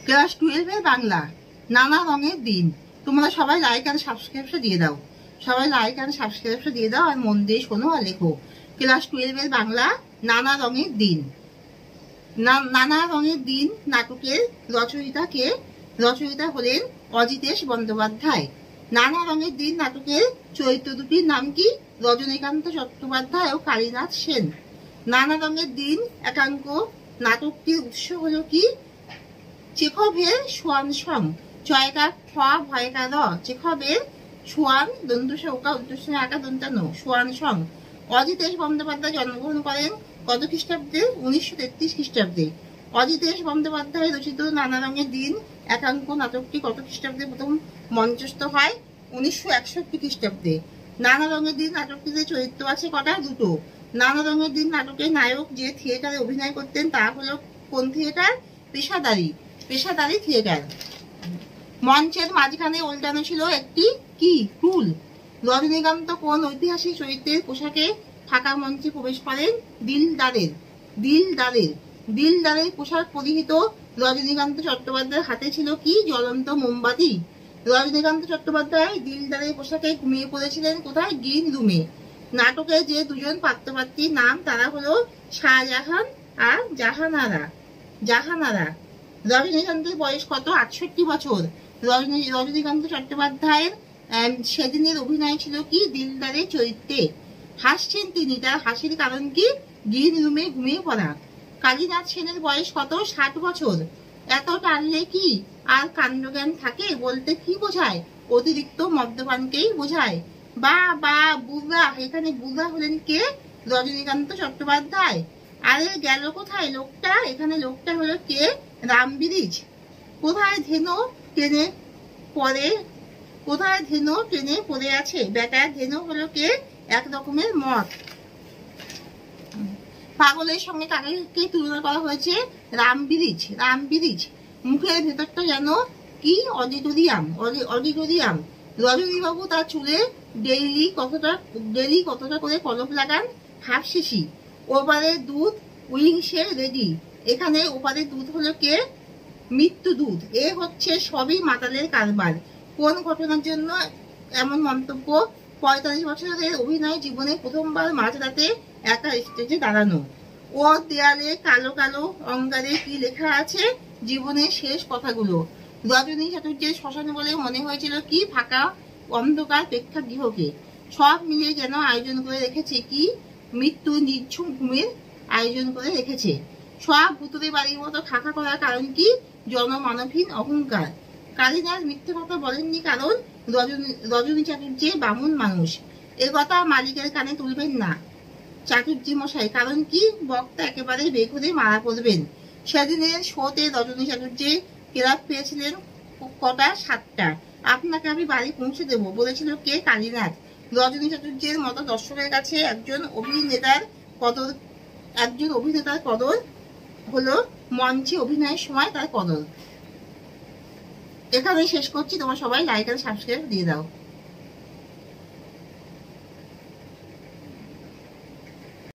Class 12 Bangla নানা রঙের দিন। তোমরা সবাই লাইক আর সাবস্ক্রাইবটা দিয়ে দাও, সবাই লাইক আর সাবস্ক্রাইবটা দিয়ে দাও আর মন দিয়ে শোনো আর লেখো। ক্লাস 12 বাংলা নানা রঙের দিন। নানা রঙের দিন নাটকের রচয়িতা কে? রচয়িতা হলেন অজিতেশ বন্দ্যোপাধ্যায়। নানা রঙের দিন নাটকের চরিত্র দুটির নাম কি? রজনীকান্ত চট্টোপাধ্যায় ও কালীনাথ সেন। নানা রঙের দিন একাঙ্ক নাটকটির উৎস হলো কি? চেখভের সোয়ান সং। চয়কার খ ভয়কার র। চেখভের সোয়ান দন্তসা ওকা উদ্দেশ্য আঁকা দন্তানো সোয়ান সং। অজিতেশ বন্দ্যোপাধ্যায় জন্মগ্রহণ করেন কত খ্রিস্টাব্দে? 1933 খ্রিস্টাব্দে। অজিতেশ বন্দ্যোপাধ্যায় রচিত নানা রঙের দিন একাঙ্ক নাটকটি কত খ্রিস্টাব্দে প্রথম মঞ্চস্থ হয়? 1961 খ্রিস্টাব্দে। নানা রঙের দিন নাটকটিতে চরিত্র আছে কটা? দুটো। নানা রঙের দিন নাটকের নায়ক যে থিয়েটারে অভিনয় করতেন তা হলো কোন থিয়েটার? পেশাদারি থিয়েটার। মঞ্চের মাঝখানে উল্টানো ছিল একটি কি? টুল। রজনীকান্ত কোন ঐতিহাসিক চরিত্রের পোশাকে ফাঁকা মঞ্চে প্রবেশ করেন? দিলদারের পোশাক পরিহিত রজনীকান্ত চট্টোপাধ্যায়ের হাতে ছিল কি? জ্বলন্ত মোমবাতি। রজনীকান্ত চট্টোপাধ্যায় দিলদারের পোশাকে ঘুমিয়ে পড়েছিলেন কোথায়? গ্রিন রুমে। নাটকে যে দুজন পাত্রপাত্রীর নাম তারা হলো শাহজাহান আর জাহানারা। রজনীকান্তের বয়স কত? 68 বছর। রজনীকান্ত চট্টোপাধ্যায়ের সেদিনের অভিনয় ছিল কি? দিলদারের চরিত্রে। হাসছেন তিনি, তার হাসির কারণ কি? গ্রিন রুমে ঘুমিয়ে পড়া। কালীনাথ সেনের বয়স কত? 60 বছর। এত টানলে কি আর কাণ্ডজ্ঞান থাকে বলতে কি বোঝায়? অতিরিক্ত মদ্যপানকেই বোঝায়। বা বুড়া, এখানে বুড়া হলেন কে? রজনীকান্ত চট্টোপাধ্যায়। আরে গেল কোথায় লোকটা? এখানে লোকটা হলো কে? রামবিরিজ। কোথায় ধেনু টেনে পড়ে আছে? বেটার ধেনু হলো কে? এক রকমের মদ। পাগলের সঙ্গে কাকে তুলনা করা হয়েছে? রামবিরিজ। মুখের ভেতরটা যেন কি? অডিটোরিয়াম। রজনীবাবু তার চুলে ডেইলি কতটা করে কলপ লাগান? হাফ শিশি। ওপারের দুধ উইংসে রেডি। এখানে ওপারের দুধ হলো কে? মৃত্যু দুধ। এ হচ্ছে সবই মাতালের কারবার। কোন ঘটনার জন্য এমন মন্তব্য? 45 বছরের অভিনয় জীবনে প্রথমবার মাঝরাতে একা স্টেজে দাঁড়ানো। ও দেয়ালে কালো কালো অঙ্গারে কি লেখা আছে? জীবনের শেষ কথাগুলো। রজনী চাটুর্যের শ্মশান বলে মনে হয়েছিল কি? ফাঁকা অন্ধকার প্রেক্ষাগৃহকে। সব মিলে যেন আয়োজন করে রেখেছে কি? মৃত্যু নিঝুম ঘুমের আয়োজন করে রেখেছে। সব ভুতুরে বাড়ির মতো খাকা করার কারণ কি? জনমানবহীন অহংকার। কালীনাথ মিথ্যে কথা বলেননি কারণ রজনী চাটুর্যে বামুন মানুষ। এ কথা মালিকের কানে তুলবেন না চাটুর্যে মশাই, কারণ কি? বক্তা একেবারে বেঘরে মারা পড়বেন। সেদিনের শোতে রজনী চাটুর্যে কেরাপ পেয়েছিলেন কটা? 7টা। আপনাকে আমি বাড়ি পৌঁছে দেবো বলেছিল কে? কালীনাথ। রজনী চাটুর্যের মতো দর্শকের কাছে একজন অভিনেতার কদর হলো মঞ্চে অভিনয়ের সময় তার কদর। এখানেই শেষ করছি। তোমরা সবাই লাইক আর সাবস্ক্রাইব দিয়ে দাও।